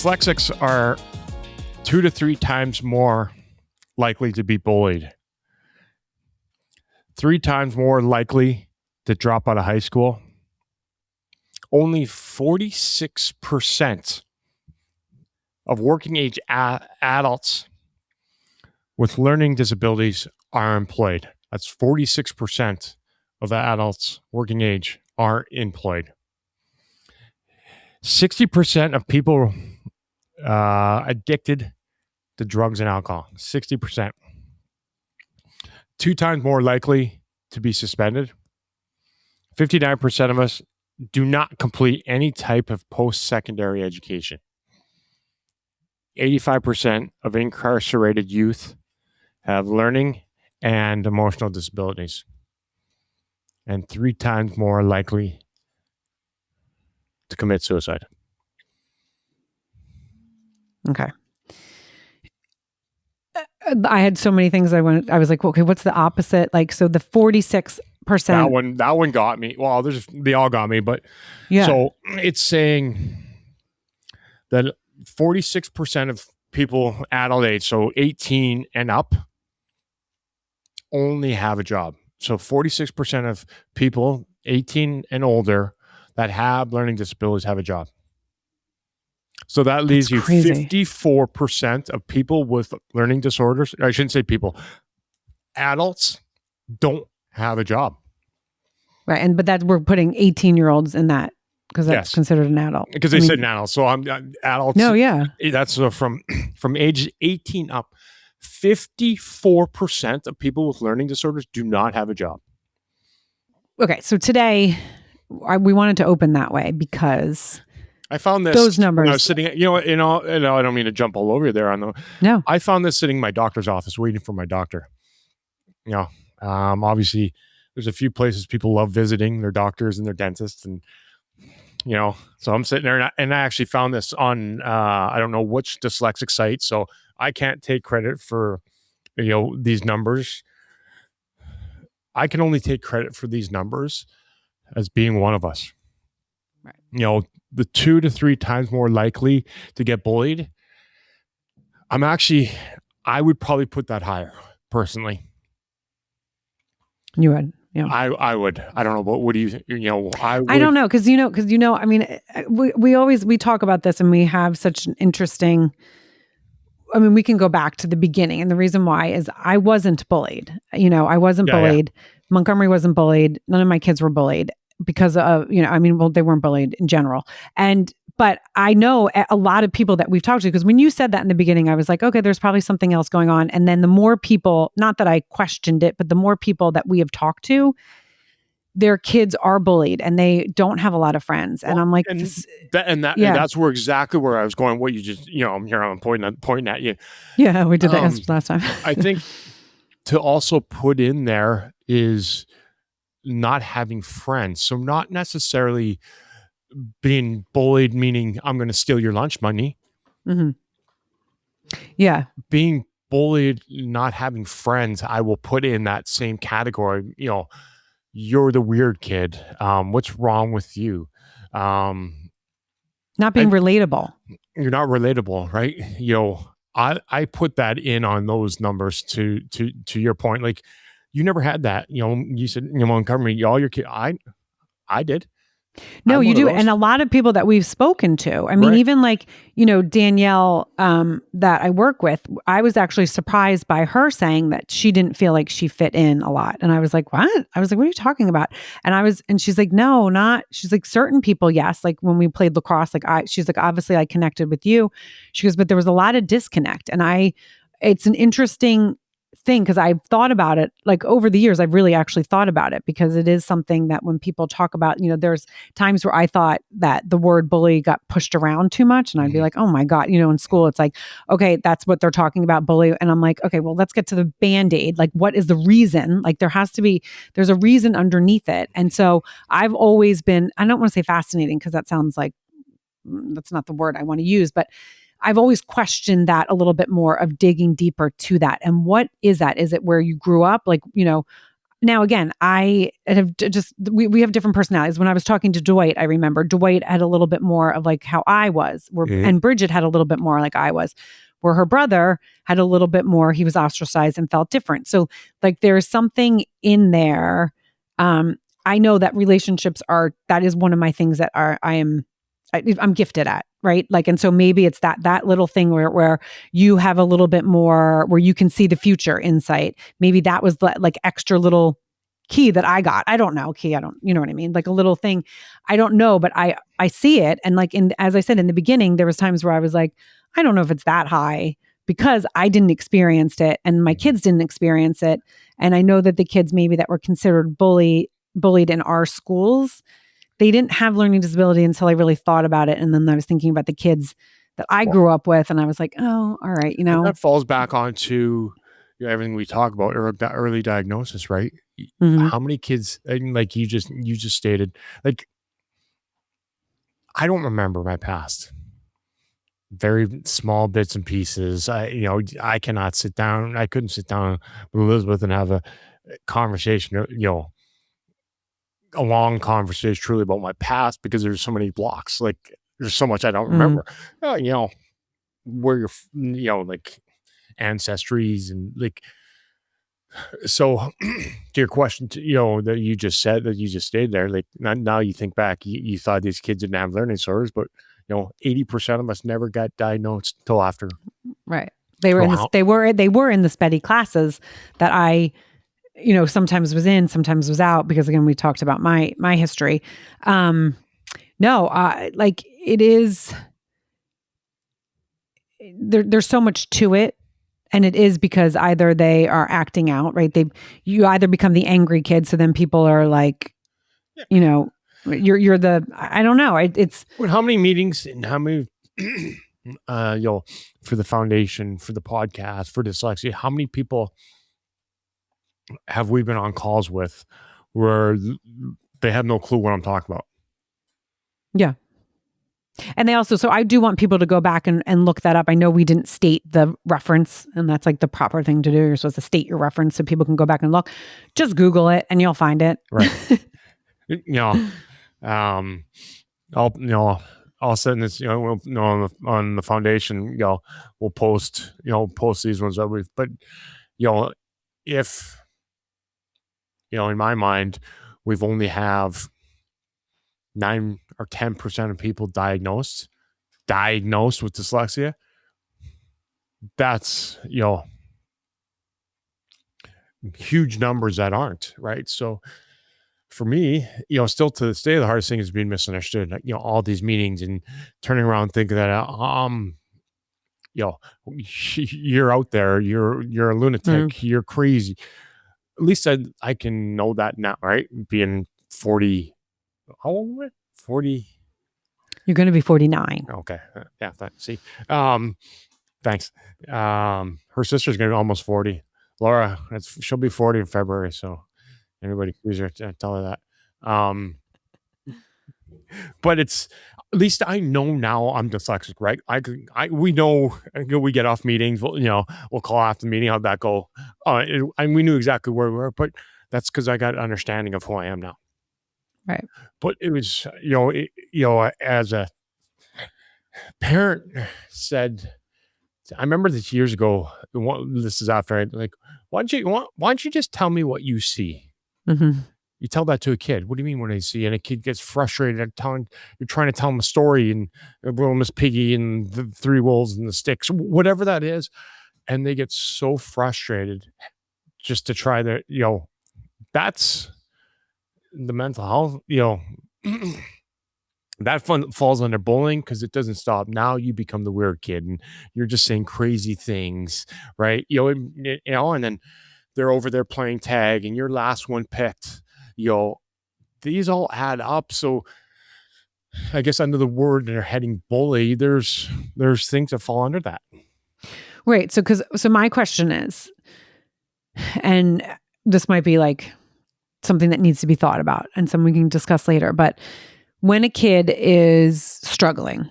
Dyslexics are 2 to 3 times more likely to be bullied, 3 times more likely to drop out of high school. Only 46% of working age adults with learning disabilities are employed. That's 46% of the adults working age are employed. 60% of people addicted to drugs and alcohol. 60%. 2 times more likely to be suspended. 59% of us do not complete any type of post-secondary education. 85% of incarcerated youth have learning and emotional disabilities, and 3 times more likely to commit suicide. Okay. I had so many things I was like, okay, what's the opposite? Like, so the 46%. That one got me. Well, they all got me, but yeah. So it's saying that 46% of people adult age, so 18 and up, only have a job. So 46% of people 18 and older that have learning disabilities have a job. So that leaves you 54% of people with learning disorders. I shouldn't say people. Adults don't have a job. Right. But we're putting 18-year-olds in that because that's considered an adult. Because they said an adult. So I'm adults. No, yeah. That's from age 18 up. 54% of people with learning disorders do not have a job. Okay. So today we wanted to open that way because I found this. Those numbers. When I was sitting, I don't mean to jump all over you there. No. I found this sitting in my doctor's office, waiting for my doctor. Obviously, there's a few places people love visiting their doctors and their dentists, and so I'm sitting there, and I actually found this on I don't know which dyslexic site, so I can't take credit for these numbers. I can only take credit for these numbers as being one of us. Right. The 2 to 3 times more likely to get bullied. I would probably put that higher, personally. You would, yeah. I would. I don't know, but what do you? I don't know because I mean, we talk about this, and we have such an interesting. I mean, we can go back to the beginning, and the reason why is I wasn't bullied. I wasn't bullied. Yeah. Montgomery wasn't bullied. None of my kids were bullied. Because of, they weren't bullied in general. But I know a lot of people that we've talked to, because when you said that in the beginning, I was like, okay, there's probably something else going on. And then the more people, not that I questioned it, but the more people that we have talked to, their kids are bullied and they don't have a lot of friends. And I'm like, and that's exactly where I was going. What you just, I'm pointing at you. Yeah, we did that last time. I think to also put in there is not having friends. So not necessarily being bullied, meaning I'm going to steal your lunch money. Mm-hmm. Yeah. Being bullied, not having friends, I will put in that same category. You're the weird kid. What's wrong with you? Not being relatable. You're not relatable, right? I put that in on those numbers to your point. Like, you never had that. You said, Montgomery, all your kids. I did. No, you do. And a lot of people that we've spoken to, I mean, right. Even like, Danielle, that I work with, I was actually surprised by her saying that she didn't feel like she fit in a lot. And I was like, what? I was like, what are you talking about? And she's like, no, not, she's like, certain people. Yes. Like when we played lacrosse, she's like, obviously I connected with you. She goes, but there was a lot of disconnect. And it's an interesting thing because I've thought about it, like over the years, I've really actually thought about it because it is something that when people talk about, there's times where I thought that the word bully got pushed around too much and I'd be like, oh my God, in school, it's like, okay, that's what they're talking about, bully. And I'm like, okay, well, let's get to the Band-Aid. Like, what is the reason? Like there's a reason underneath it. And so I've always been, I don't want to say fascinating because that sounds like, that's not the word I want to use, but I've always questioned that a little bit more of digging deeper to that. And what is that? Is it where you grew up? Like, Now, again, I have just, we have different personalities. When I was talking to Dwight, I remember Dwight had a little bit more of like how I was, and Bridget had a little bit more like I was, where her brother had a little bit more, he was ostracized and felt different. So like there's something in there. I know that relationships that is one of my things that I'm gifted at, right? Like, and so maybe it's that little thing where you have a little bit more, where you can see the future insight. Maybe that was like extra little key that I got. I don't know, you know what I mean? Like a little thing, I don't know, but I see it. And like, as I said, in the beginning, there was times where I was like, I don't know if it's that high, because I didn't experience it and my kids didn't experience it. And I know that the kids maybe that were considered bullied in our schools, they didn't have learning disability until I really thought about it. And then I was thinking about the kids that I grew up with, and I was like, oh, all right, you know. And that falls back onto everything we talk about, early diagnosis, right? Mm-hmm. How many kids, like you just stated, like, I don't remember my past. Very small bits and pieces. I cannot sit down. I couldn't sit down with Elizabeth and have a conversation, a long conversation truly about my past, because there's so many blocks. Like there's so much I don't remember. Where your like ancestries and like. So to your question, that you just stated there, like now you think back, you thought these kids didn't have learning disorders, but 80% of us never got diagnosed till after. Right. They were they were in the SPEDI classes that I sometimes was in, sometimes was out, because again, we talked about my history. Like it is, there's so much to it. And it is because either they are acting out, right? You either become the angry kid. So then people are like, you're the, I don't know. It's how many meetings and how many, for the foundation, for the podcast, for dyslexia, how many people have we been on calls with where they have no clue what I'm talking about? Yeah. And they also, so I do want people to go back and look that up. I know we didn't state the reference, and that's like the proper thing to do. You're supposed to state your reference so people can go back and look. Just Google it and you'll find it. Right. I'll send this, on the foundation, we'll post these ones that we've, but, if, in my mind, we've only have 9 or 10% of people diagnosed with dyslexia. That's, huge numbers that aren't, right? So for me, still to this day, the hardest thing is being misunderstood. Like, all these meetings and turning around thinking that, you're out there, you're a lunatic, you're crazy. At least I can know that now, right? Being 40, how old am I? 40. You're going to be 49. Okay. Yeah. See, thanks. Her sister's going to be almost 40. Laura, she'll be 40 in February. So anybody who's her, tell her that. But it's, at least I know now I'm dyslexic, right? We know, we get off meetings. We'll call after the meeting. How'd that go? And we knew exactly where we were, but that's because I got an understanding of who I am now. Right. But it was, as a parent said, I remember this years ago. This is after why don't you just tell me what you see? Mm-hmm. You tell that to a kid. What do you mean when they see? And a kid gets frustrated at you're trying to tell them a story and little Miss Piggy and the 3 wolves and the sticks, whatever that is. And they get so frustrated just to try to, that's the mental health, that falls under bullying, because it doesn't stop. Now you become the weird kid and you're just saying crazy things, right? And then they're over there playing tag and you're last one picked. These all add up. So I guess under the word they're heading bully, there's things that fall under that. Right. So my question is, and this might be like something that needs to be thought about and something we can discuss later, but when a kid is struggling,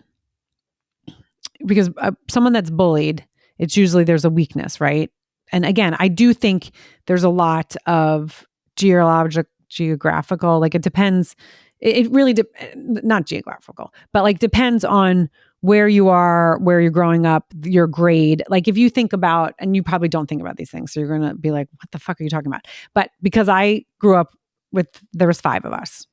because someone that's bullied, it's usually there's a weakness, right? And again, I do think there's a lot of geographical, like it depends. It really, not geographical, but like depends on where you are, where you're growing up, your grade. Like if you think about, and you probably don't think about these things, so you're going to be like, what the fuck are you talking about? But because I grew up there was 5 of us.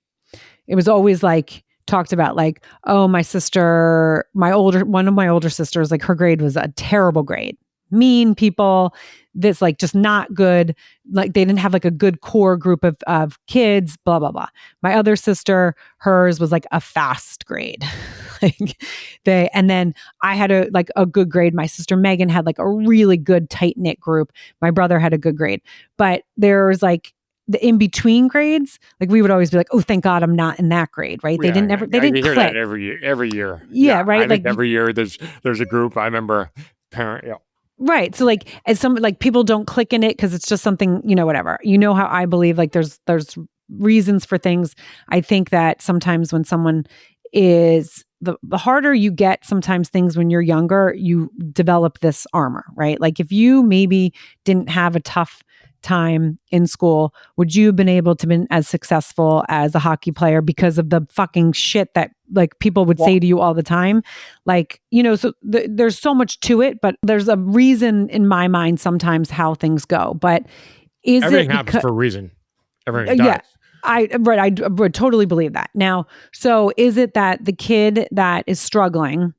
It was always like talked about like, oh, one of my older sisters, like her grade was a terrible grade. Mean people, this like just not good. Like they didn't have like a good core group of kids, blah, blah, blah. My other sister, hers was like a fast grade. And then I had a good grade. My sister Megan had like a really good tight knit group. My brother had a good grade, but there was like the in between grades, like we would always be like, oh, thank God I'm not in that grade, right? They didn't hear click. that every year. Yeah, right. I think every year there's a group. I remember parent. Yeah. Right. So like as some like people don't click in it because it's just something, whatever. You know how I believe like there's reasons for things. I think that sometimes when someone is the harder you get sometimes things when you're younger, you develop this armor, right? Like if you maybe didn't have a tough time in school, would you have been able to been as successful as a hockey player because of the fucking shit that like people would say to you all the time? Like, so there's so much to it, but there's a reason in my mind sometimes how things go. But everything happens for a reason? Everything does. Yeah. I would totally believe that. Now, so is it that the kid that is struggling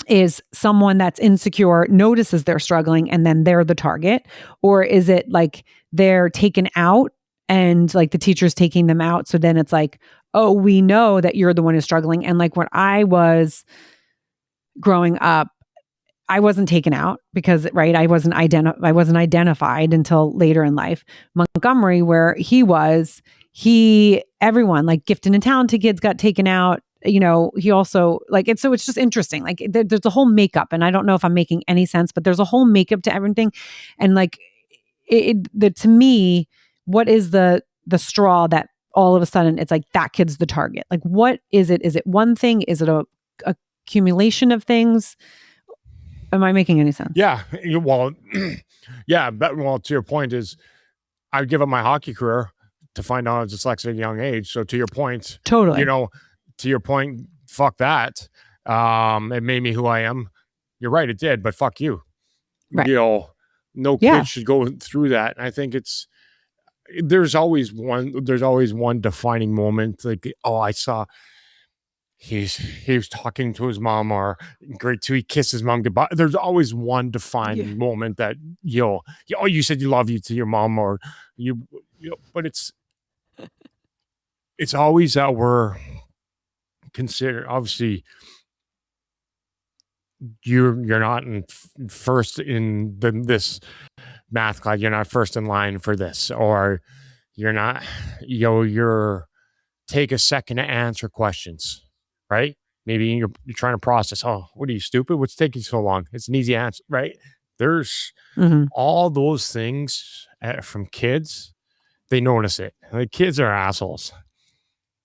is someone that's insecure, notices they're struggling, and then they're the target? Or is it like they're taken out and like the teacher's taking them out? So then it's like, oh, we know that you're the one who's struggling. And like when I was growing up, I wasn't taken out because, right, I wasn't identified until later in life. Montgomery, where everyone like gifted and talented kids got taken out. He also like it. So it's just interesting. Like there's a whole makeup, and I don't know if I'm making any sense, but there's a whole makeup to everything. And like to me, what is the straw that all of a sudden it's like that kid's the target? Like, what is it? Is it one thing? Is it a accumulation of things? Am I making any sense? Yeah. Well, yeah. But to your point is, I give up my hockey career to find out I was dyslexic at a young age. So to your point, totally. To your point, fuck that. It made me who I am. You're right, it did, but fuck you. Right. No kid should go through that. And I think there's always one defining moment. Like, oh, I saw he was talking to his mom, or grade 2, he kissed his mom goodbye. There's always one defining moment that you said you love you to your mom, or but it's always that we're considered. Obviously, you're not first in this math class. You're not first in line for this, or you're not. You're take a second to answer questions. Right? Maybe you're trying to process. Oh, what are you, stupid? What's taking so long? It's an easy answer, right? There's all those things from kids. They notice it. Like, kids are assholes.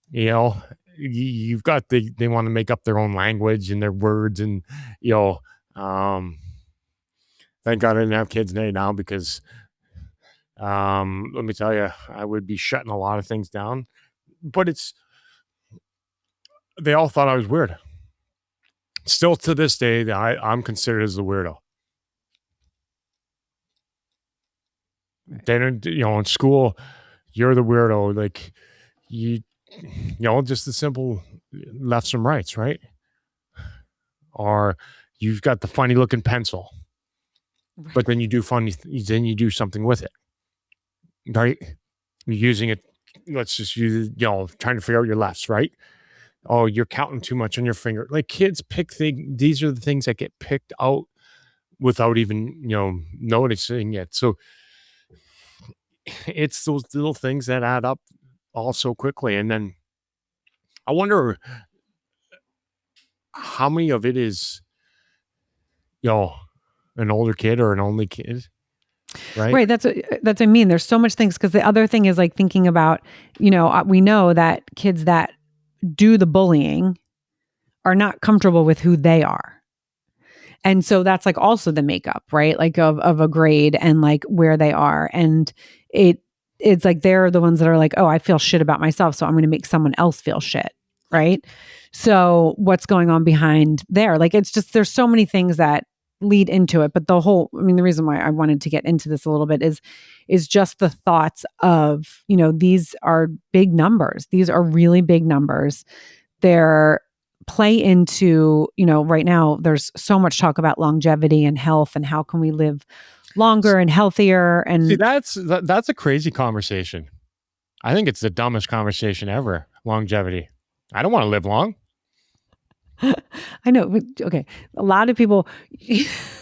You've got they want to make up their own language and their words, and thank God I didn't have kids now because let me tell you, I would be shutting a lot of things down. But they all thought I was weird. Still to this day, I'm considered as the weirdo. Then, in school, you're the weirdo. Like, just the simple lefts and rights, right? Or you've got the funny looking pencil, but then you do something with it, right? You're using it. Let's just use it, trying to figure out your lefts, right? Oh, you're counting too much on your finger. Like, kids pick things. These are the things that get picked out without even, noticing it. So it's those little things that add up all so quickly. And then I wonder how many of it is, an older kid or an only kid. Right. That's what I mean. There's so much things, because the other thing is like thinking about, we know that kids that do the bullying are not comfortable with who they are. And so that's like also the makeup, right? Like of a grade and like where they are. And it's like they're the ones that are like, oh, I feel shit about myself, so I'm going to make someone else feel shit. Right. So what's going on behind there? Like, it's just, there's so many things that lead into it. But the reason why I wanted to get into this a little bit is just the thoughts of, these are big numbers. These are really big numbers. They're play into, right now there's so much talk about longevity and health and how can we live longer and healthier. And see, that's a crazy conversation. I think it's the dumbest conversation ever. Longevity. I don't want to live long. I know. Okay. A lot of people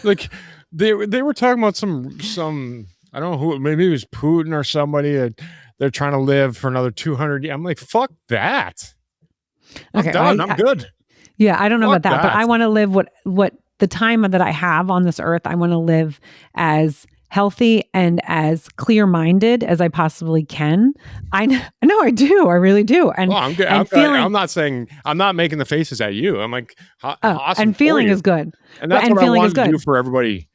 like they were talking about some, I don't know who, maybe it was Putin or somebody that they're trying to live for another 200 years. I'm like, fuck that. I'm done. I'm good. Yeah. I don't know about that, but I want to live what the time that I have on this earth. I want to live as healthy and as clear-minded as I possibly can. I know I do. I really do. And I'm good. I'm not saying, I'm not making the faces at you. I'm like, awesome. And feeling is good. And that's what I want to do for everybody.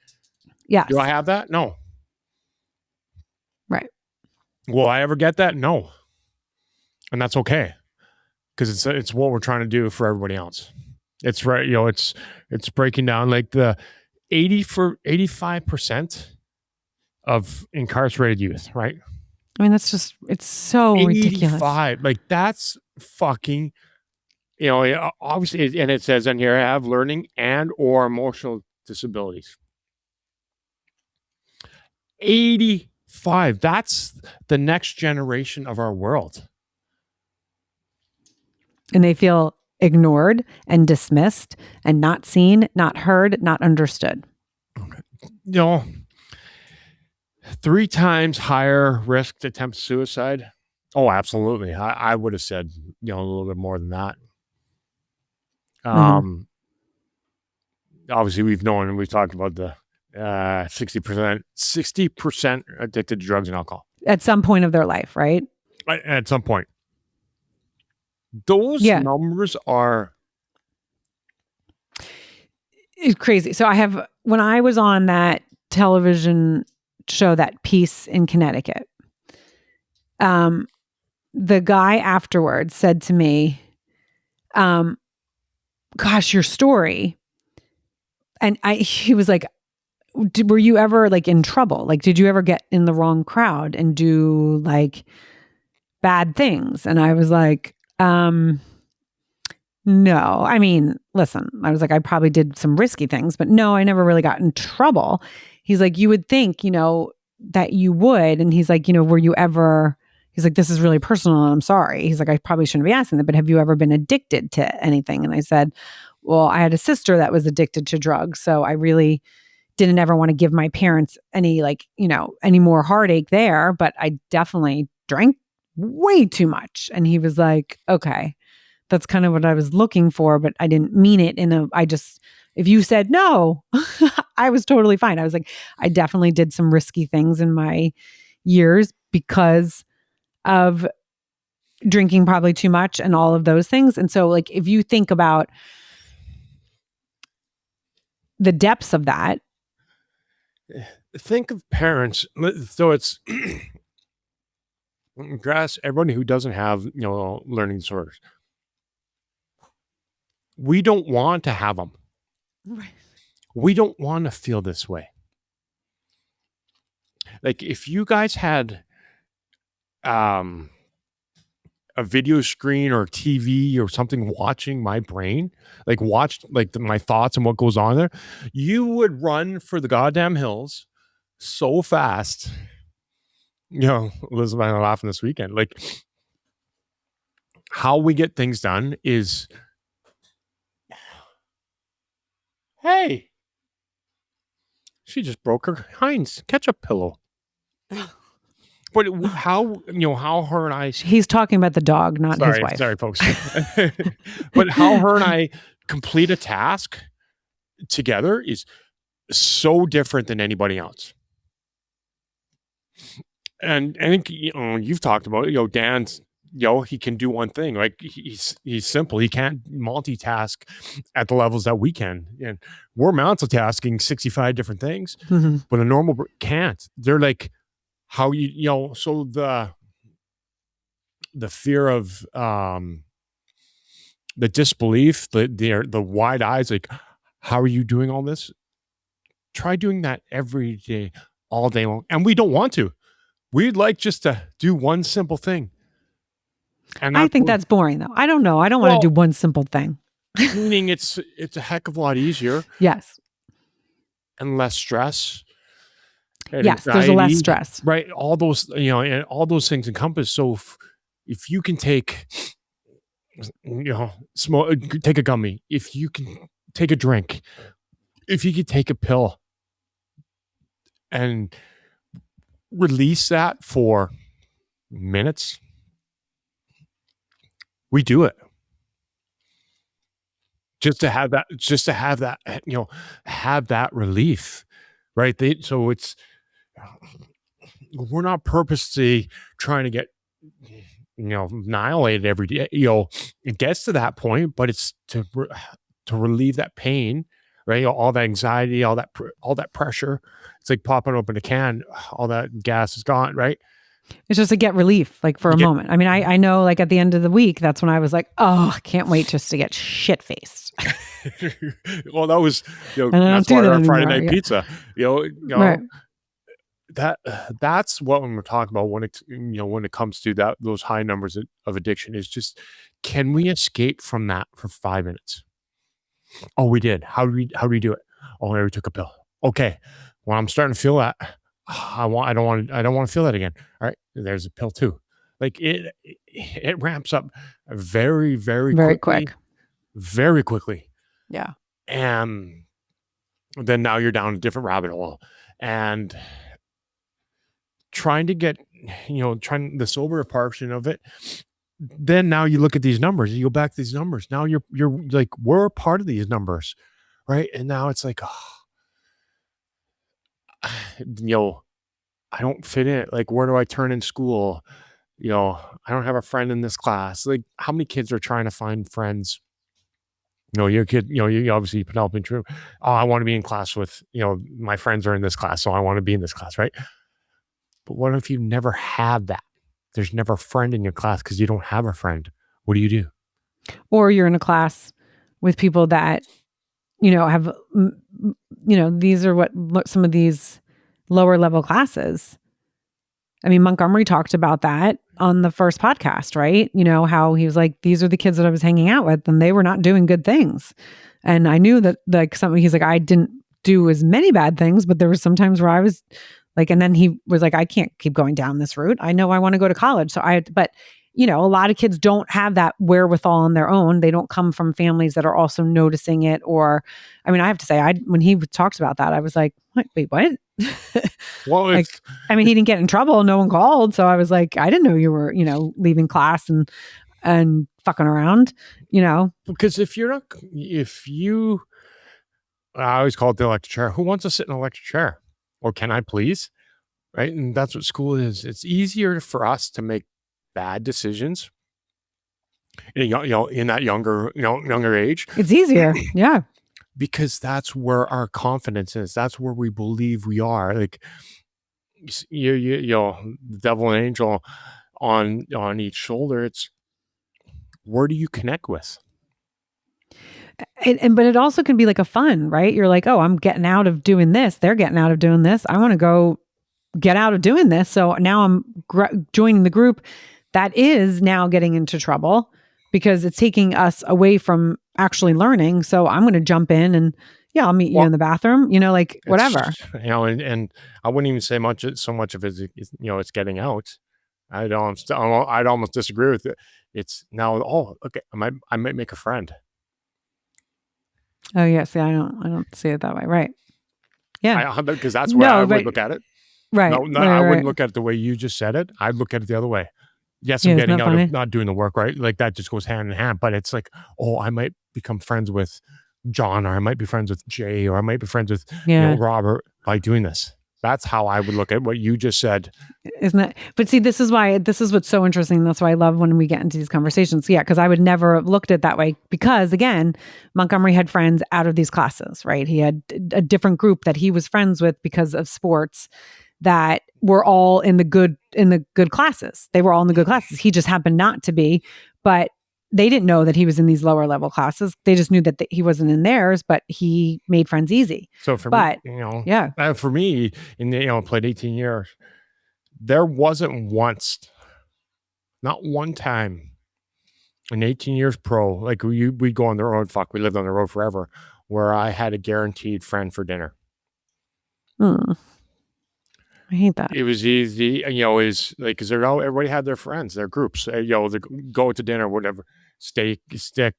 Yes. Do I have that? No. Right. Will I ever get that? No. And that's okay. Because it's what we're trying to do for everybody else. It's right. It's breaking down like the 85% of incarcerated youth, right? I mean, that's just, it's so ridiculous. Like that's fucking, obviously, and it says in here, have learning and or emotional disabilities. 85. That's the next generation of our world. And they feel ignored and dismissed and not seen, not heard, not understood. 3 times higher risk to attempt suicide. Oh, absolutely. I would have said, a little bit more than that. Obviously we've known and we've talked about the 60% addicted to drugs and alcohol. At some point of their life, right? At some point. Those numbers are it's crazy. So when I was on that television show, that Piece in Connecticut, the guy afterwards said to me, gosh, your story. And he was like, were you ever like in trouble? Like, did you ever get in the wrong crowd and do like bad things? And I was like, no, I mean, listen, I was like, I probably did some risky things, but no, I never really got in trouble. He's like, you would think, that you would. And he's like, were you ever, he's like, this is really personal and I'm sorry. He's like, I probably shouldn't be asking that, but have you ever been addicted to anything? And I said, well, I had a sister that was addicted to drugs. So I really didn't ever want to give my parents any any more heartache there, but I definitely drank way too much. And he was like, okay, that's kind of what I was looking for, but I didn't mean it if you said no, I was totally fine. I was like, I definitely did some risky things in my years because of drinking probably too much and all of those things. And so like, if you think about the depths of that. Think of parents. So it's everybody who doesn't have, learning disorders. We don't want to have them. Right. We don't want to feel this way. Like if you guys had a video screen or TV or something watching my brain, like watched like my thoughts and what goes on there, you would run for the goddamn hills so fast. Elizabeth and I are laughing this weekend. Like how we get things done is, hey, she just broke her Heinz ketchup pillow. But how her and I... He's talking about the dog, not his wife. Sorry, folks. But how her and I complete a task together is so different than anybody else. And I think, you've talked about it, Dan's, he can do one thing. Like he's simple. He can't multitask at the levels that we can. And we're multitasking 65 different things, but a normal can't. They're like how so the fear of the disbelief, the wide eyes, like, how are you doing all this? Try doing that every day, all day long. And we don't want to. We'd like just to do one simple thing. And I think that's boring, though. I don't know. I don't want to do one simple thing. Meaning it's a heck of a lot easier. Yes. And less stress. And yes, anxiety, there's less stress. Right. All those, and all those things encompass. So if you can take, take a gummy, if you can take a drink, if you could take a pill and release that for minutes, we do it. Just to have that, have that relief, right? So we're not purposely trying to get, annihilated every day. It gets to that point, but it's to relieve that pain, right? All that anxiety, all that pressure. It's like popping open a can, all that gas is gone, right? It's just to get relief, like for a moment. I mean, I know, like at the end of the week, that's when I was like, oh, I can't wait just to get shit faced. Well, that was, that's why our Friday night pizza, right. That's what we're talking about when it comes to those high numbers of addiction is just, can we escape from that for 5 minutes? Oh, we did. How do we do it? Oh, we took a pill. Okay. Well, I'm starting to feel that. I don't want to feel that again. All right. There's a pill too. Like it ramps up very, very, very quick. Very quickly. Yeah. And then now you're down a different rabbit hole and trying to get, trying the sober portion of it. Then now you look at these numbers, you go back to these numbers. Now you're like, we're part of these numbers. Right. And now it's like, I don't fit in. Like, where do I turn in school? I don't have a friend in this class. Like, how many kids are trying to find friends? Your kid, you obviously Penelope True. Oh, I want to be in class with, my friends are in this class, so I want to be in this class, right? But what if you never have that? There's never a friend in your class because you don't have a friend. What do you do? Or you're in a class with people that, have, these are what some of these lower level classes. I mean, Montgomery talked about that on the first podcast, right? How he was like, these are the kids that I was hanging out with and they were not doing good things. And I knew that he's like, I didn't do as many bad things, but there were some times where I was like, and then he was like, I can't keep going down this route. I know I want to go to college. But a lot of kids don't have that wherewithal on their own. They don't come from families that are also noticing it. Or, I mean, I have to say, when he talks about that, I was like, wait, what? Well, he didn't get in trouble. No one called. So I was like, I didn't know you were, leaving class and fucking around, Because I always call it the electric chair. Who wants to sit in an electric chair? Or can I please? Right. And that's what school is. It's easier for us to make bad decisions in that younger age. It's easier. Yeah. Because that's where our confidence is. That's where we believe we are. Like the devil and angel on each shoulder. It's, where do you connect with? But it also can be like a fun, right? You're like, oh, I'm getting out of doing this. They're getting out of doing this. I want to go get out of doing this. So now I'm joining the group that is now getting into trouble because it's taking us away from actually learning. So I'm going to jump in and I'll meet you in the bathroom, whatever. And I wouldn't even say so much of it is, it's getting out. I'd almost disagree with it. It's now, okay, I might make a friend. Oh yeah, see, I don't see it that way, right? Yeah, because that's where I would look at it. Right. I wouldn't look at it the way you just said it. I'd look at it the other way. Yes, I'm getting out of not doing the work, right? Like that just goes hand in hand. But it's like, I might become friends with John, or I might be friends with Jay, or I might be friends with Robert by doing this. That's how I would look at what you just said. Isn't it? But see, this is what's so interesting. That's why I love when we get into these conversations. Yeah, because I would never have looked at it that way. Because again, Montgomery had friends out of these classes, right? He had a different group that he was friends with because of sports that were all in the good classes. They were all in the good classes. He just happened not to be, but they didn't know that he was in these lower level classes. They just knew that he wasn't in theirs, but he made friends easy. So for me, for me, I played 18 years. There wasn't not one time in 18 years pro, like we go on the road, we lived on the road forever, where I had a guaranteed friend for dinner. I hate that. It was easy, is like, because everybody had their friends, their groups, they go to dinner, whatever, stay, tell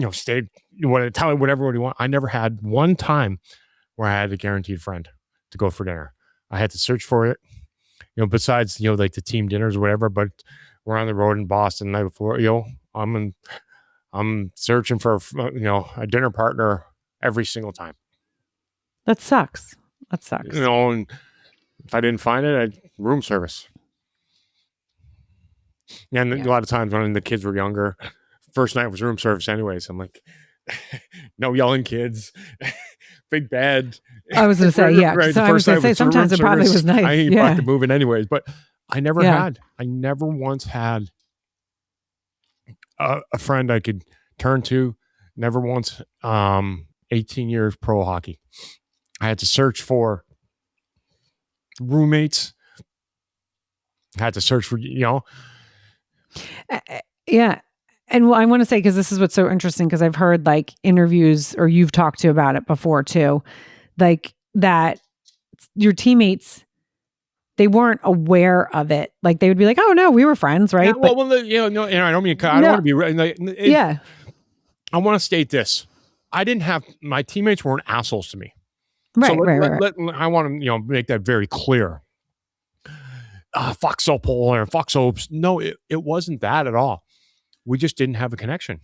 me whatever you want. I never had one time where I had a guaranteed friend to go for dinner. I had to search for it, besides, like the team dinners or whatever, but we're on the road in Boston the night before, I'm searching for, a dinner partner every single time. That sucks. And if I didn't find it, I'd room service. And a lot of times when the kids were younger, first night was room service anyways. I'm like, no yelling kids, big bed. I was going to say, yeah. Right, so I was going to say, sometimes it probably was nice. I ain't fucking moving anyways, but I never once had a friend I could turn to. Never once, 18 years pro hockey. I had to search for roommates. I had to search for, Yeah. And I want to say, because this is what's so interesting, because I've heard like interviews, or you've talked to about it before too, like that your teammates, they weren't aware of it. Like they would be like, "Oh no, we were friends, right?" Yeah, and I don't mean, I don't want to be like, I want to state this: my teammates weren't assholes to me. Right, so I want to make that very clear. Fuck Sopel or fuck Soaps. No, it wasn't that at all. We just didn't have a connection.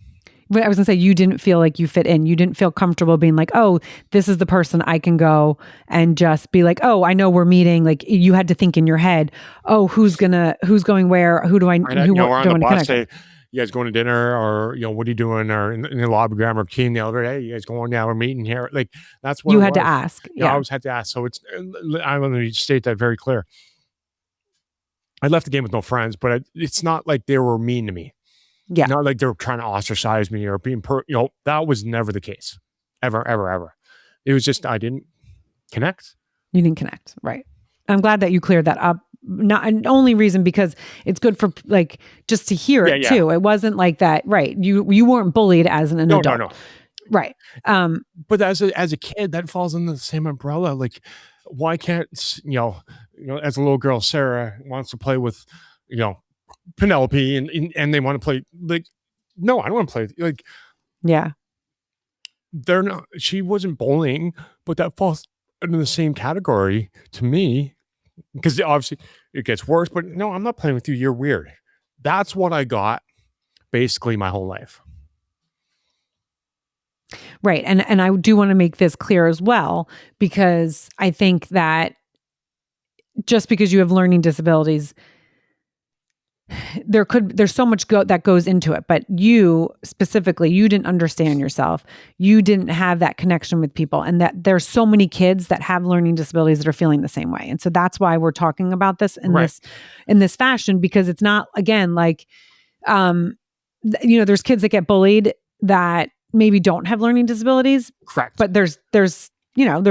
But I was gonna say, you didn't feel like you fit in. You didn't feel comfortable being like, oh, this is the person I can go and just be like, oh, I know we're meeting. Like you had to think in your head, oh, who's going where? Who do I? We're on the bus. Say, you guys going to dinner, or what are you doing? Or in the lobby, grammar key in the elevator. Hey, you guys going now? We're meeting here. Like that's what you had to ask. I always had to ask. So I want to state that very clear. I left the game with no friends, but it's not like they were mean to me. Yeah. Not like they were trying to ostracize me or being, that was never the case. Ever, ever, ever. It was just, I didn't connect. You didn't connect. Right. I'm glad that you cleared that up. Not an only reason, because it's good for like, just to hear it too. It wasn't like that. Right. You weren't bullied as an adult. No. Right. But as a kid, that falls under the same umbrella. Like, why can't, as a little girl, Sarah wants to play with, Penelope and they want to play, like, no, I don't want to play. Like, yeah, they're not, she wasn't bullying, but that falls into the same category to me, because obviously it gets worse, but no, I'm not playing with you. You're weird. That's what I got basically my whole life. Right. And I do want to make this clear as well, because I think that just because you have learning disabilities, there's so much that goes into it, but you specifically, you didn't understand yourself. You didn't have that connection with people, and that there's so many kids that have learning disabilities that are feeling the same way. And so that's why we're talking about this in this fashion, because it's not, again, like, there's kids that get bullied that maybe don't have learning disabilities. Correct. But there's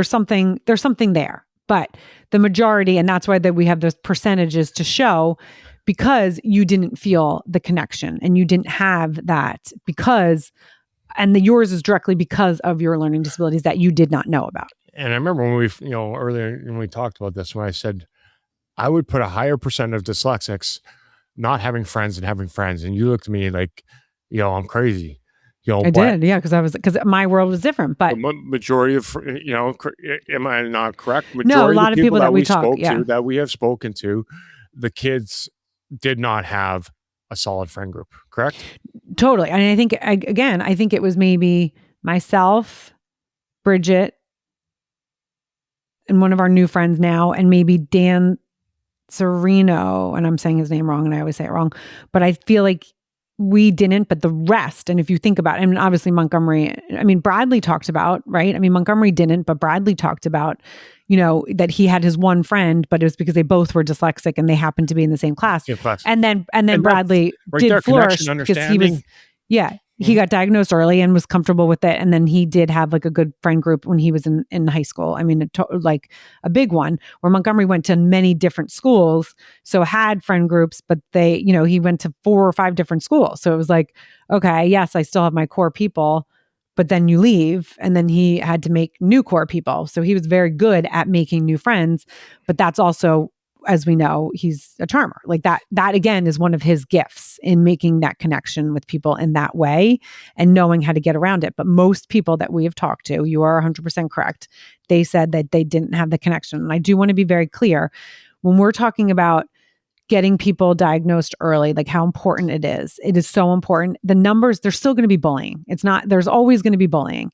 something there, but the majority, and that's why that we have those percentages to show, because you didn't feel the connection and you didn't have that yours is directly because of your learning disabilities that you did not know about. And I remember when earlier when we talked about this, when I said I would put a higher percent of dyslexics not having friends than having friends. And you looked at me like, I'm crazy. I did. Yeah. Because my world was different, but the majority of, am I not correct? No, a lot of people that we that we have spoken to, the kids did not have a solid friend group, correct? Totally. And I think, I think it was maybe myself, Bridget, and one of our new friends now, and maybe Dan Serino, and I'm saying his name wrong and I always say it wrong, but I feel like we didn't, but the rest, and if you think about it, and obviously Montgomery, I mean, Bradley talked about, right? I mean, Montgomery didn't, but Bradley talked about, that he had his one friend, but it was because they both were dyslexic and they happened to be in the same class. And then Bradley did flourish because he was, he got diagnosed early and was comfortable with it. And then he did have like a good friend group when he was in high school. I mean, like a big one, where Montgomery went to many different schools. So had friend groups, but he went to 4 or 5 different schools. So it was like, okay, yes, I still have my core people, but then you leave. And then he had to make new core people. So he was very good at making new friends, but that's also, as we know, he's a charmer. Like that again is one of his gifts in making that connection with people in that way and knowing how to get around it. But most people that we have talked to, you are 100% correct. They said that they didn't have the connection. And I do want to be very clear when we're talking about getting people diagnosed early, like how important it is. It is so important. The numbers, there's still going to be bullying. There's always going to be bullying.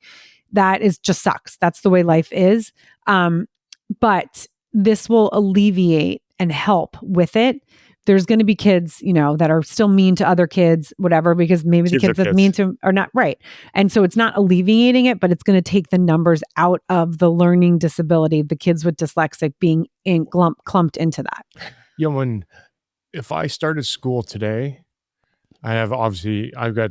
That is just sucks. That's the way life is. But this will alleviate and help with it. There's going to be kids, that are still mean to other kids, whatever, because maybe the kids that mean to are not right. And so it's not alleviating it, but it's going to take the numbers out of the learning disability, the kids with dyslexic being clumped into that. If I started school today, I've got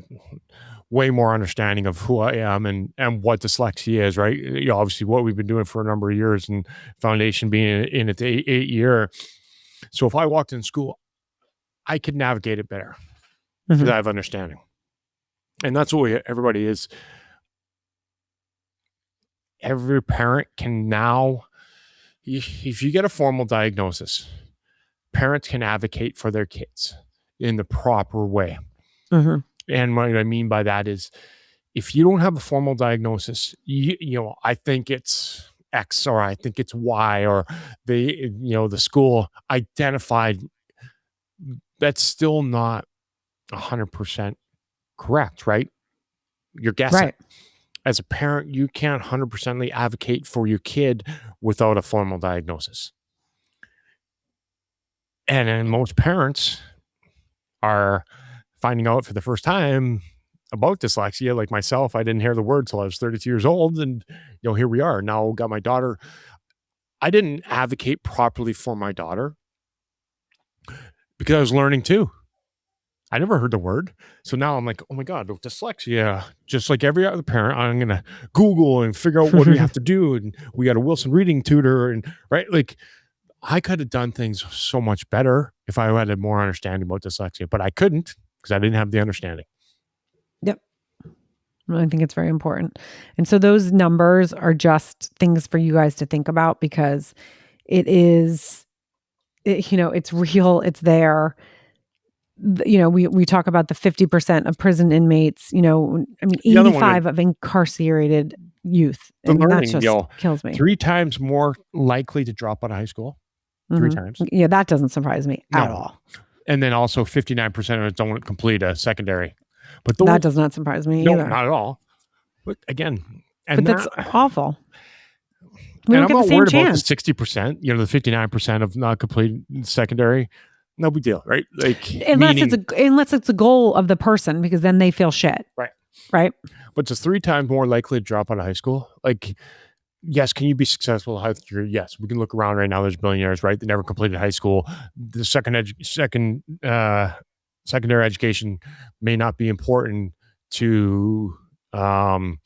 way more understanding of who I am and what dyslexia is, right? Obviously what we've been doing for a number of years and foundation being in its 8 year. So if I walked in school, I could navigate it better because I have understanding. And that's what everybody is. Every parent can now, if you get a formal diagnosis, parents can advocate for their kids in the proper way. And what I mean by that is, if you don't have a formal diagnosis, I think it's X or I think it's Y or the school identified, that's still not 100% correct, right? You're guessing. Right. As a parent, you can't 100% advocate for your kid without a formal diagnosis. And then most parents are finding out for the first time about dyslexia. Like myself, I didn't hear the word till I was 32 years old. And, here we are. Now got my daughter. I didn't advocate properly for my daughter because I was learning too. I never heard the word. So now I'm like, oh my God, dyslexia. Just like every other parent, I'm going to Google and figure out what do we have to do. And we got a Wilson reading tutor and right. Like I could have done things so much better if I had more understanding about dyslexia, but I couldn't because I didn't have the understanding. Yep. I think it's very important. And so those numbers are just things for you guys to think about because it's real, it's there. We talk about the 50% of prison inmates, 85 of incarcerated youth. And learning, that just kills me. 3 times more likely to drop out of high school. 3 times. Yeah, that doesn't surprise me at all. And then also 59% of it don't complete a secondary. But that does not surprise me either. No, not at all. But again, that's awful. We don't get the same chance. About the 60%, the 59% of not complete secondary. No big deal, right? Like unless it's a goal of the person, because then they feel shit. Right. But it's 3 times more likely to drop out of high school. Like, yes, can you be successful? Yes, we can look around right now. There's billionaires, right? They never completed high school. The secondary education may not be important to certain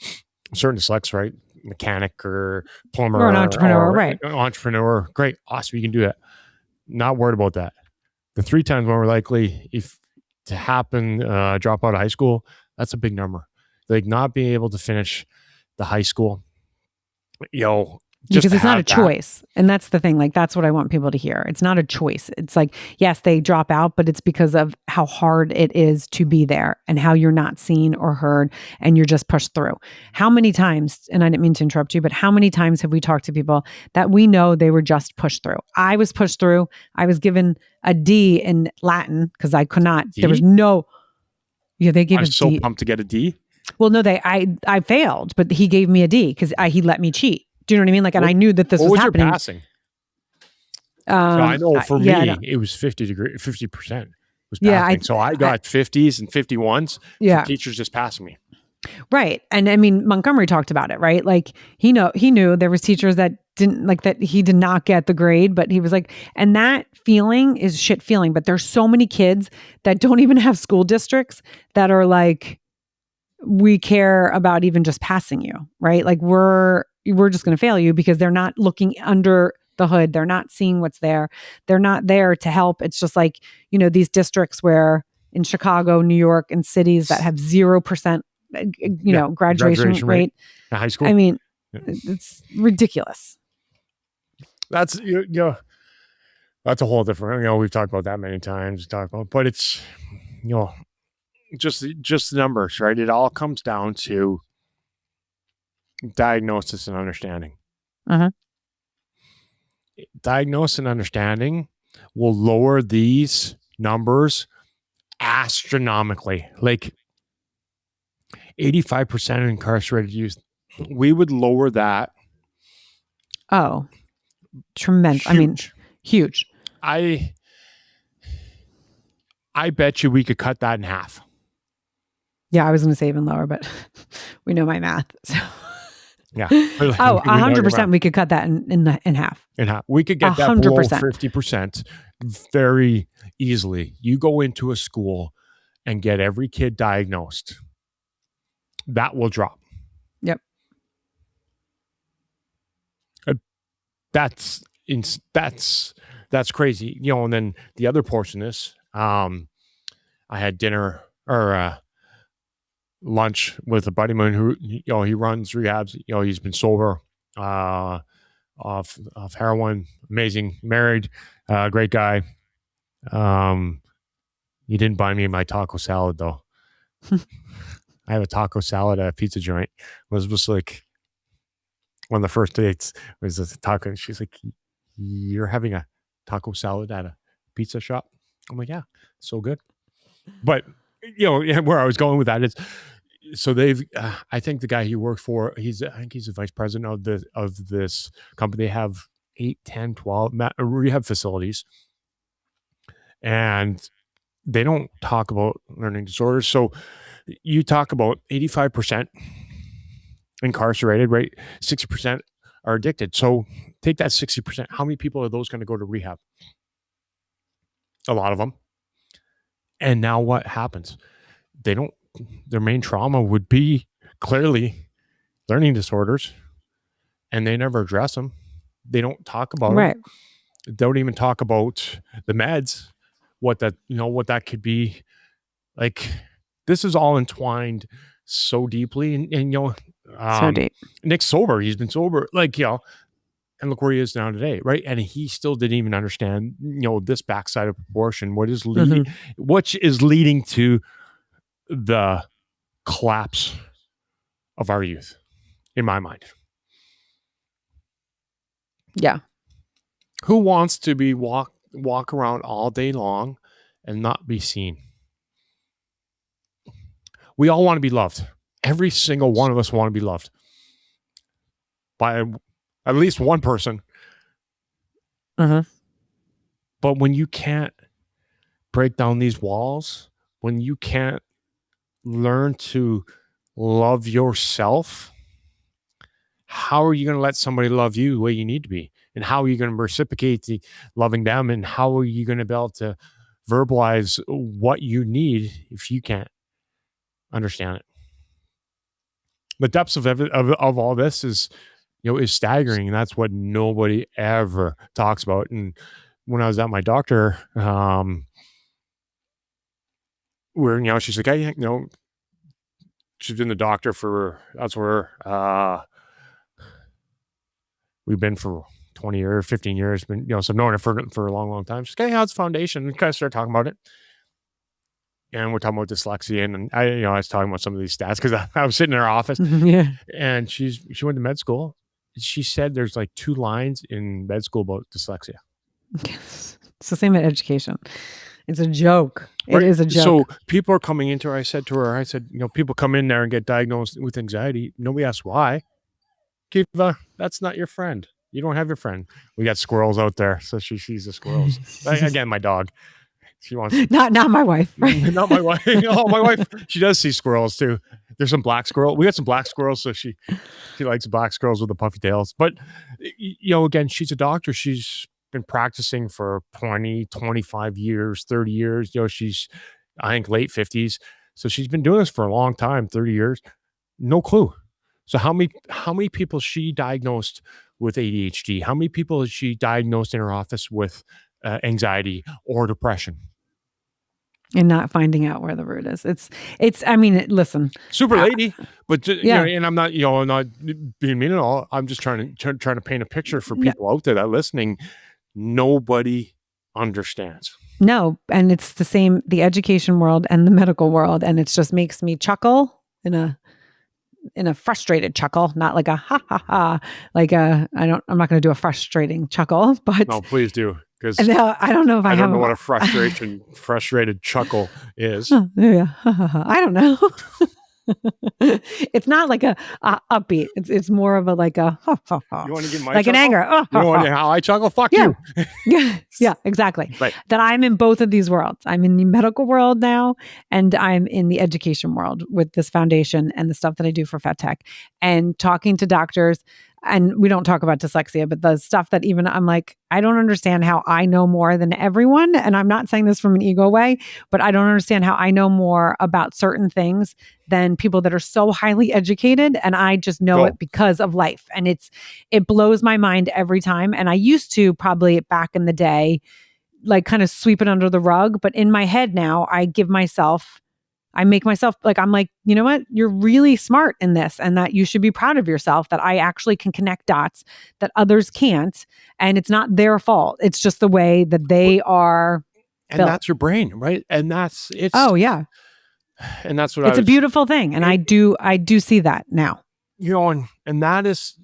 dyslexics, right? Mechanic or plumber or an entrepreneur, right? Entrepreneur, great, awesome, you can do that. Not worried about that. The 3 times more likely to happen, drop out of high school. That's a big number. Like not being able to finish the high school, because it's not a choice. And that's the thing. Like, that's what I want people to hear. It's not a choice. It's like, yes, they drop out, but it's because of how hard it is to be there and how you're not seen or heard and you're just pushed through. How many times, and I didn't mean to interrupt you, but how many times have we talked to people that we know they were just pushed through? I was pushed through. I was given a D in Latin because I could not, D? There was no, they gave us D. I was so pumped to get a D. Well, no, I failed, but he gave me a D because he let me cheat. Do you know what I mean? Like, and I knew that this was happening. Your passing? So I know for me, it was 50%. was passing. So I got 50s and 51s from teachers just passing me. Right. And I mean, Montgomery talked about it, right? Like he knew there was teachers that didn't like that he did not get the grade, but he was like, and that feeling is shit feeling. But there's so many kids that don't even have school districts that are like, we care about even just passing you, right? Like we're just going to fail you because they're not looking under the hood. They're not seeing what's there. They're not there to help. It's just like, these districts where in Chicago, New York, and cities that have 0%, graduation rate in high school. I mean, it's ridiculous. That's, that's a whole different, we've talked about that many times, but it's, just the numbers, right? It all comes down to diagnosis and understanding. Diagnosis and understanding will lower these numbers astronomically. Like 85% of incarcerated youth, we would lower that. Oh, tremendous. Huge. I mean, huge. I bet you we could cut that in half. Yeah, I was going to say even lower, but we know my math. So. Yeah. 100% we could cut that in half. In half. We could get 100%. That below 50% very easily. You go into a school and get every kid diagnosed. That will drop. Yep. That's crazy. And then the other portion is, I had dinner or lunch with a buddy of mine who, he runs rehabs. He's been sober, off heroin, amazing, married, great guy. He didn't buy me my taco salad though. I have a taco salad at a pizza joint. It was just like one of the first dates was a taco. She's like, "You're having a taco salad at a pizza shop?" I'm like, "Yeah, so good." But where I was going with that is, so they've, I think the guy he worked for, I think he's the vice president of this company. They have 8, 10, 12 rehab facilities, and they don't talk about learning disorders. So you talk about 85% incarcerated, right? 60% are addicted. So take that 60%. How many people are those going to go to rehab? A lot of them. And now what happens? Their main trauma would be clearly learning disorders, and they never address them. They don't talk about them. They don't even talk about the meds, what that could be. Like, this is all entwined so deeply, and so deep. Nick's sober. He's been sober, and look where he is now today, right? And he still didn't even understand, this backside of proportion, what is leading to the collapse of our youth, in my mind. Yeah. Who wants to be walk around all day long and not be seen? We all want to be loved. Every single one of us want to be loved by at least one person. But when you can't break down these walls, when you can't learn to love yourself, how are you going to let somebody love you the way you need to be? And how are you going to reciprocate the loving them? And how are you going to be able to verbalize what you need if you can't understand it? The depths of all this is staggering, and that's what nobody ever talks about. And when I was at my doctor, where she's like, "Hey, she's been the doctor for, that's where we've been for 20 years, 15 years, been, so I've known her for a long time." She's like, "Hey, how's the foundation?" And kind of started talking about it. And we're talking about dyslexia, and I was talking about some of these stats because I was sitting in her office. Yeah. And she went to med school. She said there's like 2 lines in med school about dyslexia. It's the same in education. It's a joke. Right? It is a joke. So people are coming into her. I said, people come in there and get diagnosed with anxiety. Nobody asks why. Kiva, that's not your friend. You don't have your friend. We got squirrels out there, so she sees the squirrels. Again, my dog. She wants not my wife, right? Not my wife. Oh, my wife, she does see squirrels too. There's some black squirrel. We got some black squirrels, so she likes black squirrels with the puffy tails. But again, she's a doctor. She's been practicing for 20, 25 years, 30 years. She's, I think, late 50s. So she's been doing this for a long time, 30 years. No clue. So how many people she diagnosed with ADHD? How many people has she diagnosed in her office with anxiety or depression? And not finding out where the root is. It's. I mean, listen, super lady, but and I'm not, I'm not being mean at all. I'm just trying to paint a picture for people out there that are listening. Nobody understands. No, and it's the same, the education world and the medical world, and it just makes me chuckle in a frustrated chuckle, not like a ha ha ha, like I'm not going to do a frustrating chuckle, but no, please do. Because I don't know if I don't know what a frustrated chuckle is. Yeah, I don't know. It's not like a upbeat. It's more of a like a you want to get my like chuckle? An anger. You want how I chuckle? Fuck you. Yeah, exactly. Right. That I'm in both of these worlds. I'm in the medical world now, and I'm in the education world with this foundation and the stuff that I do for FedTech and talking to doctors. And we don't talk about dyslexia, but the stuff that even I'm like, I don't understand how I know more than everyone. And I'm not saying this from an ego way, but I don't understand how I know more about certain things than people that are so highly educated. And I just know it because of life. And it blows my mind every time. And I used to probably back in the day, like kind of sweep it under the rug. But in my head now, I make myself like, I'm like, you know what? You're really smart in this, and that you should be proud of yourself that I actually can connect dots that others can't. And it's not their fault. It's just the way that they are. And built. That's your brain, right? And it's. Oh, yeah. And that's what it's a beautiful thing. And I do see that now. And that is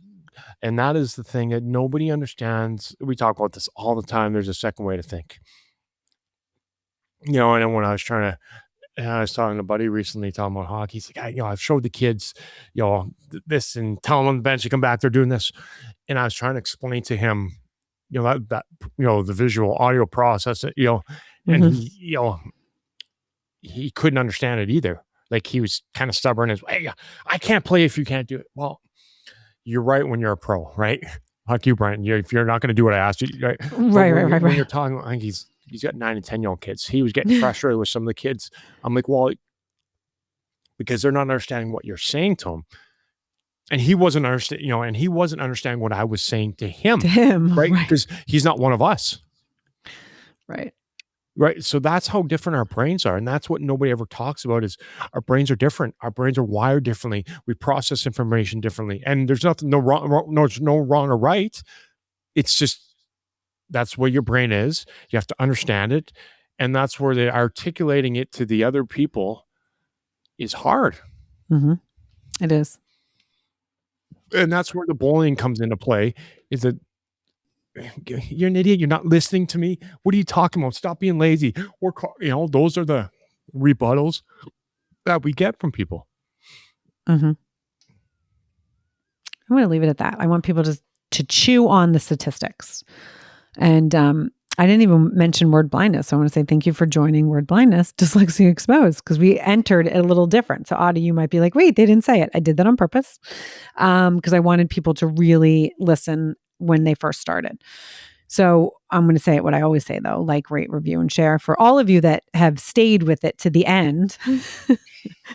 the thing that nobody understands. We talk about this all the time. There's a second way to think. And when I was talking to a buddy recently, talking about hockey. He's like, I've showed the kids, this and tell them on the bench to come back. They're doing this. And I was trying to explain to him, that the visual audio process, and he couldn't understand it either. Like he was kind of stubborn as, hey, I can't play if you can't do it. Well, you're right when you're a pro, right? Like you, Brent, if you're not going to do what I asked you, right? Right. When you're talking, I think he's got 9 and 10-year-old kids. He was getting frustrated with some of the kids. I'm like, well, because they're not understanding what you're saying to them. And he wasn't understanding what I was saying to him. Right? Because he's not one of us. Right. Right. So that's how different our brains are. And that's what nobody ever talks about is our brains are different. Our brains are wired differently. We process information differently. And there's no wrong or right. It's just, that's where your brain is. You have to understand it. And that's where the articulating it to the other people is hard. Mm-hmm. It is. And that's where the bullying comes into play, is that you're an idiot. You're not listening to me. What are you talking about? Stop being lazy. Or, those are the rebuttals that we get from people. Mm-hmm. I'm going to leave it at that. I want people to chew on the statistics. And I didn't even mention word blindness. So I want to say thank you for joining Word Blindness, Dyslexia Exposed, because we entered it a little different. So Audie, you might be like, wait, they didn't say it. I did that on purpose because I wanted people to really listen when they first started. So I'm going to say it what I always say, though, like, rate, review, and share. For all of you that have stayed with it to the end,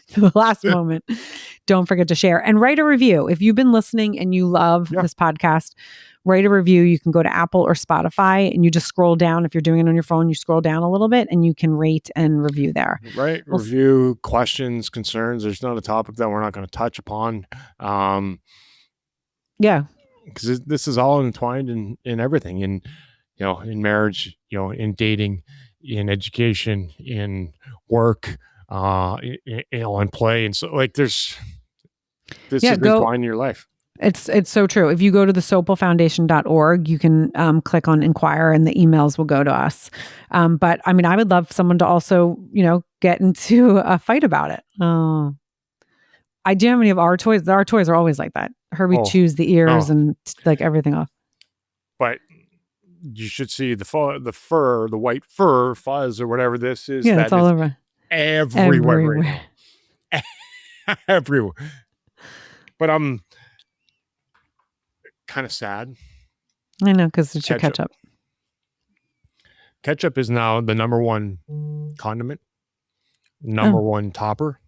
to the last moment, don't forget to share and write a review. If you've been listening and you love this podcast, write a review. You can go to Apple or Spotify and you just scroll down. If you're doing it on your phone, you scroll down a little bit and you can rate and review there. Right. Review, questions, concerns. There's not a topic that we're not going to touch upon. Yeah. Because this is all entwined in everything, in marriage, in dating, in education, in work, in play, and so like this is entwined in your life. It's so true. If you go to the sopelfoundation.org, you can click on inquire and the emails will go to us. But I mean, I would love someone to also get into a fight about it. I do have any of our toys. Our toys are always like that. Herbie chews the ears and like everything off. But you should see the fur, the white fur, fuzz, or whatever this is. Yeah, it's all over. Everywhere. Right now. Everywhere. But I'm kind of sad. I know, because it's your ketchup. Ketchup is now the number one condiment, number one topper,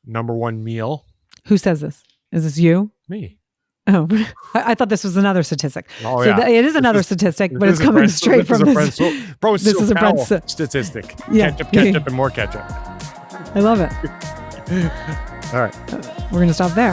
number one meal. Who says this? Is this you? Me. Oh, I thought this was another statistic. Oh, so it is another statistic, but it's coming straight from this. This is a Brent statistic. Yeah. Ketchup, and more ketchup. I love it. All right. We're going to stop there.